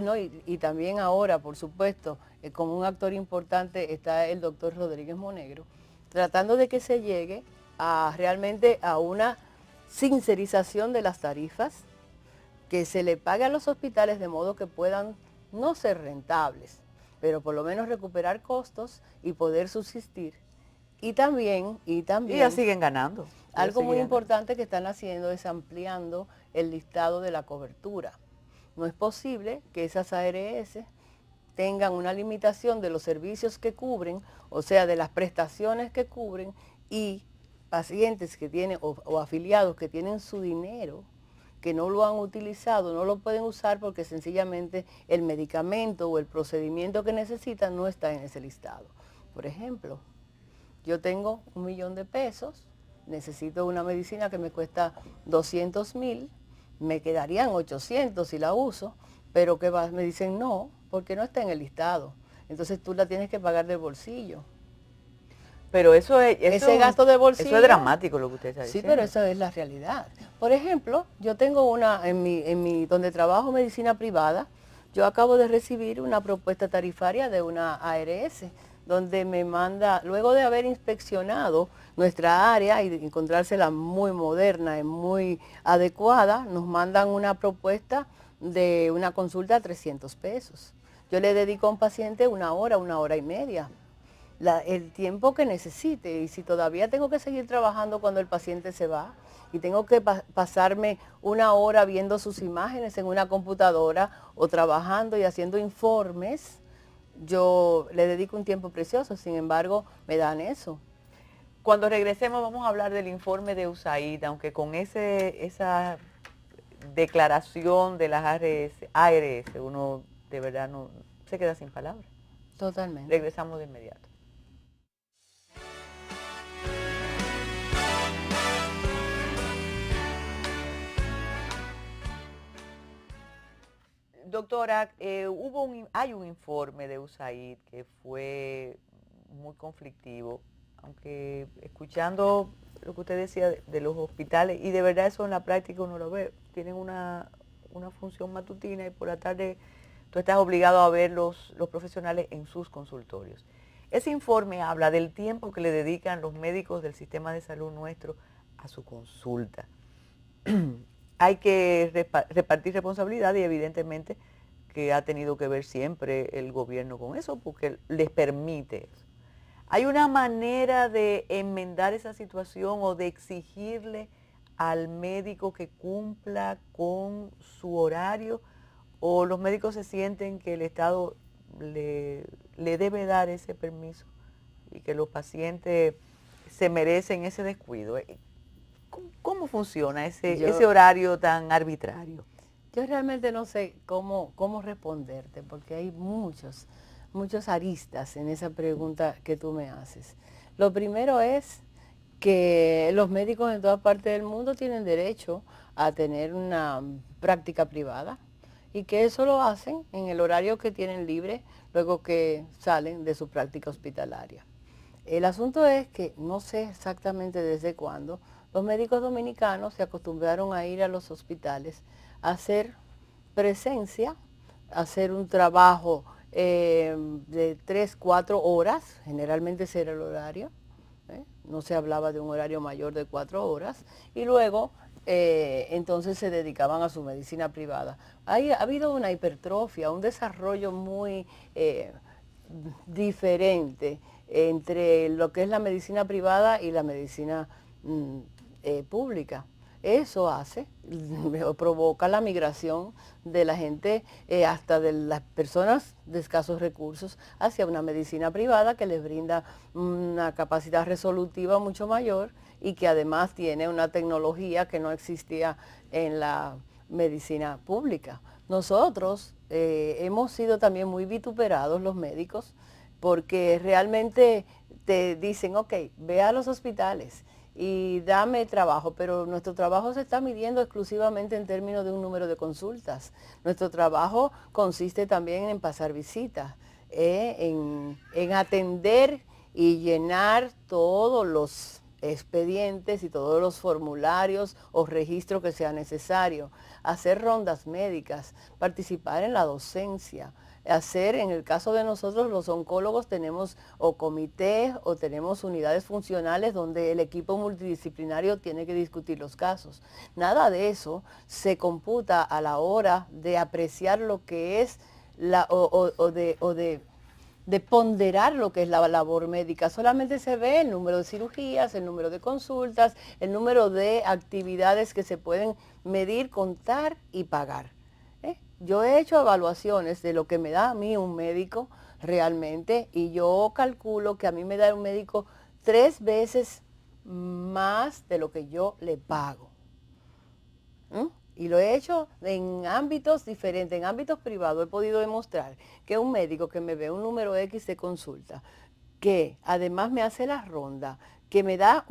no, y también ahora, por supuesto, como un actor importante está el doctor Rodríguez Monegro, tratando de que se llegue realmente a una sincerización de las tarifas, que se le pague a los hospitales de modo que puedan no ser rentables, pero por lo menos recuperar costos y poder subsistir. Y también... Y ya siguen ganando. Algo muy importante que están haciendo es ampliando el listado de la cobertura. No es posible que esas ARS tengan una limitación de los servicios que cubren, o sea, de las prestaciones que cubren, y pacientes que tienen o afiliados que tienen su dinero, que no lo han utilizado, no lo pueden usar porque sencillamente el medicamento o el procedimiento que necesitan no está en ese listado. Por ejemplo, yo tengo 1 millón de pesos, necesito una medicina que me cuesta 200,000, me quedarían 800 si la uso, pero que me dicen no, porque no está en el listado. Entonces tú la tienes que pagar del bolsillo. Pero ese gasto de bolsillo... Eso es dramático lo que usted está diciendo. Sí, pero esa es la realidad. Por ejemplo, yo tengo donde trabajo medicina privada, yo acabo de recibir una propuesta tarifaria de una ARS, donde me manda, luego de haber inspeccionado nuestra área y encontrársela muy moderna y muy adecuada, nos mandan una propuesta de una consulta a 300 pesos. Yo le dedico a un paciente 1 hora y media, el tiempo que necesite, y si todavía tengo que seguir trabajando cuando el paciente se va, y tengo que pasarme 1 hora viendo sus imágenes en una computadora o trabajando y haciendo informes, yo le dedico un tiempo precioso, sin embargo, me dan eso. Cuando regresemos vamos a hablar del informe de USAID, aunque con esa declaración de las ARS, uno de verdad no se queda sin palabras. Totalmente. Regresamos de inmediato. Doctora, hay un informe de USAID que fue muy conflictivo, aunque escuchando lo que usted decía de los hospitales, y de verdad eso en la práctica uno lo ve, tienen una función matutina y por la tarde tú estás obligado a ver los profesionales en sus consultorios. Ese informe habla del tiempo que le dedican los médicos del sistema de salud nuestro a su consulta. Hay que repartir responsabilidad y evidentemente que ha tenido que ver siempre el gobierno con eso porque les permite eso. ¿Hay una manera de enmendar esa situación o de exigirle al médico que cumpla con su horario o los médicos se sienten que el Estado le debe dar ese permiso y que los pacientes se merecen ese descuido? ¿Cómo funciona ese horario tan arbitrario? Yo realmente no sé cómo responderte, porque hay muchos aristas en esa pregunta que tú me haces. Lo primero es que los médicos en toda parte del mundo tienen derecho a tener una práctica privada y que eso lo hacen en el horario que tienen libre luego que salen de su práctica hospitalaria. El asunto es que no sé exactamente desde cuándo los médicos dominicanos se acostumbraron a ir a los hospitales a hacer presencia, a hacer un trabajo de 3, 4 horas, generalmente ese era el horario, no se hablaba de un horario mayor de 4 horas, y luego entonces se dedicaban a su medicina privada. Ha habido una hipertrofia, un desarrollo muy diferente entre lo que es la medicina privada y la medicina pública. Eso hace, provoca la migración de la gente, hasta de las personas de escasos recursos, hacia una medicina privada que les brinda una capacidad resolutiva mucho mayor y que además tiene una tecnología que no existía en la medicina pública. Nosotros hemos sido también muy vituperados los médicos porque realmente te dicen, ok, ve a los hospitales y dame trabajo, pero nuestro trabajo se está midiendo exclusivamente en términos de un número de consultas. Nuestro trabajo consiste también en pasar visitas, en atender y llenar todos los expedientes y todos los formularios o registros que sea necesario, hacer rondas médicas, participar en la docencia, hacer, en el caso de nosotros los oncólogos tenemos o comités o tenemos unidades funcionales donde el equipo multidisciplinario tiene que discutir los casos. Nada de eso se computa a la hora de apreciar lo que es de ponderar lo que es la labor médica. Solamente se ve el número de cirugías, el número de consultas, el número de actividades que se pueden medir, contar y pagar. Yo he hecho evaluaciones de lo que me da a mí un médico realmente y yo calculo que a mí me da un médico 3 veces más de lo que yo le pago. Y lo he hecho en ámbitos diferentes, en ámbitos privados he podido demostrar que un médico que me ve un número X de consulta, que además me hace la ronda, que me da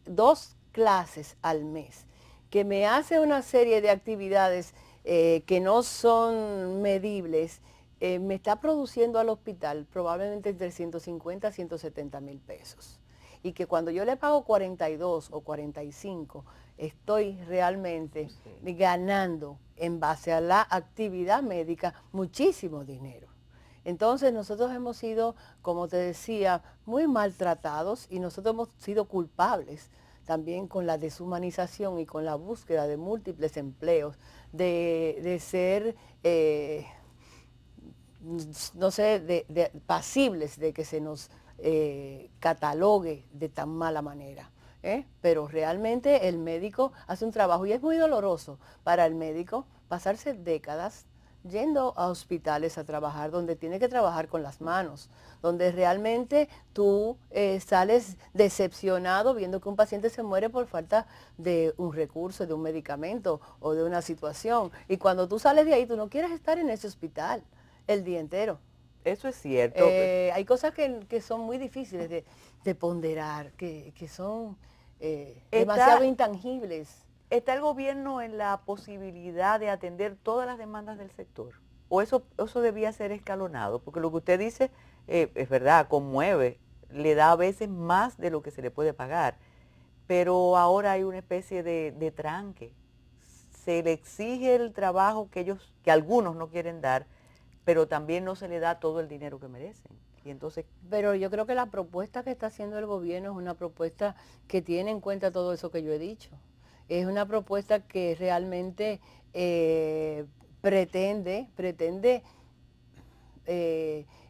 2 clases al mes, que me hace una serie de actividades que no son medibles, me está produciendo al hospital probablemente entre 150 a 170 mil pesos. Y que cuando yo le pago 42 o 45, estoy realmente ganando en base a la actividad médica muchísimo dinero. Entonces nosotros hemos sido, como te decía, muy maltratados y nosotros hemos sido culpables también con la deshumanización y con la búsqueda de múltiples empleos, de ser, no sé, pasibles de que se nos catalogue de tan mala manera. Pero realmente el médico hace un trabajo y es muy doloroso para el médico pasarse décadas yendo a hospitales a trabajar, donde tiene que trabajar con las manos, donde realmente tú sales decepcionado viendo que un paciente se muere por falta de un recurso, de un medicamento o de una situación. Y cuando tú sales de ahí, tú no quieres estar en ese hospital el día entero. Eso es cierto. Hay cosas que son muy difíciles de ponderar, que son demasiado intangibles. ¿Está el gobierno en la posibilidad de atender todas las demandas del sector? ¿O eso debía ser escalonado? Porque lo que usted dice es verdad, conmueve, le da a veces más de lo que se le puede pagar, pero ahora hay una especie de tranque. Se le exige el trabajo que algunos no quieren dar, pero también no se le da todo el dinero que merecen. Y entonces, pero yo creo que la propuesta que está haciendo el gobierno es una propuesta que tiene en cuenta todo eso que yo he dicho. Es una propuesta que realmente pretende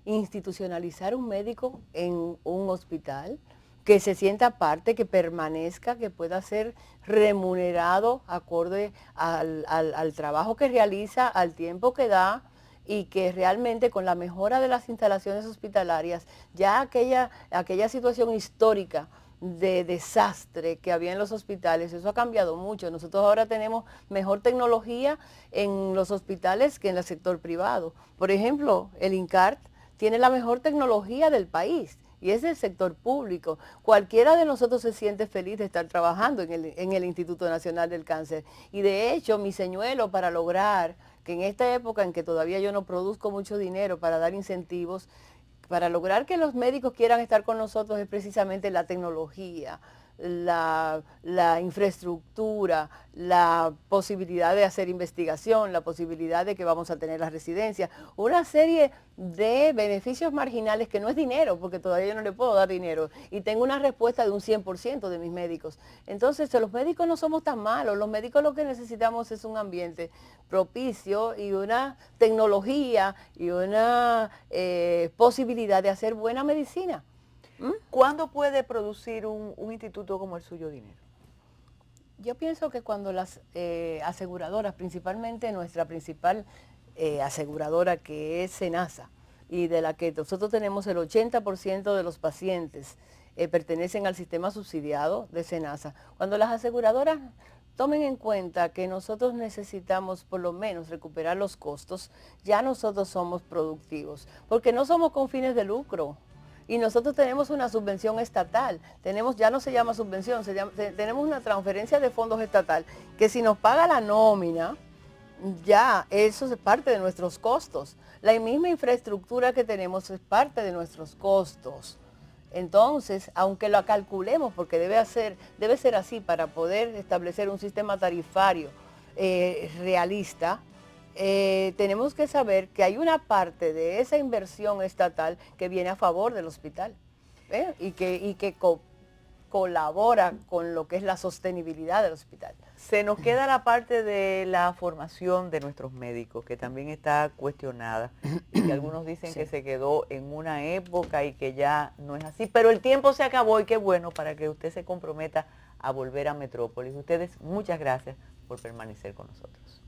institucionalizar un médico en un hospital, que se sienta parte, que permanezca, que pueda ser remunerado acorde al trabajo que realiza, al tiempo que da, y que realmente con la mejora de las instalaciones hospitalarias, ya aquella situación histórica de desastre que había en los hospitales, eso ha cambiado mucho. Nosotros ahora tenemos mejor tecnología en los hospitales que en el sector privado. Por ejemplo, el INCART tiene la mejor tecnología del país y es del sector público. Cualquiera de nosotros se siente feliz de estar trabajando en el Instituto Nacional del Cáncer. Y de hecho, mi señuelo para lograr que en esta época en que todavía yo no produzco mucho dinero para dar incentivos, para lograr que los médicos quieran estar con nosotros es precisamente la tecnología, la infraestructura, la posibilidad de hacer investigación, la posibilidad de que vamos a tener las residencias, una serie de beneficios marginales que no es dinero, porque todavía yo no le puedo dar dinero, y tengo una respuesta de un 100% de mis médicos. Entonces, los médicos no somos tan malos, los médicos lo que necesitamos es un ambiente propicio y una tecnología y una posibilidad de hacer buena medicina. ¿Cuándo puede producir un instituto como el suyo dinero? Yo pienso que cuando las aseguradoras, principalmente nuestra principal aseguradora que es SENASA, y de la que nosotros tenemos el 80% de los pacientes pertenecen al sistema subsidiado de SENASA, cuando las aseguradoras tomen en cuenta que nosotros necesitamos por lo menos recuperar los costos, ya nosotros somos productivos, porque no somos con fines de lucro. Y nosotros tenemos una subvención estatal, ya no se llama subvención, tenemos una transferencia de fondos estatal, que si nos paga la nómina, ya eso es parte de nuestros costos. La misma infraestructura que tenemos es parte de nuestros costos. Entonces, aunque lo calculemos, porque debe ser así para poder establecer un sistema tarifario realista, tenemos que saber que hay una parte de esa inversión estatal que viene a favor del hospital y que colabora con lo que es la sostenibilidad del hospital. Se nos queda la parte de la formación de nuestros médicos, que también está cuestionada, y que algunos dicen que se quedó en una época y que ya no es así, pero el tiempo se acabó y qué bueno para que usted se comprometa a volver a Metrópolis. Ustedes, muchas gracias por permanecer con nosotros.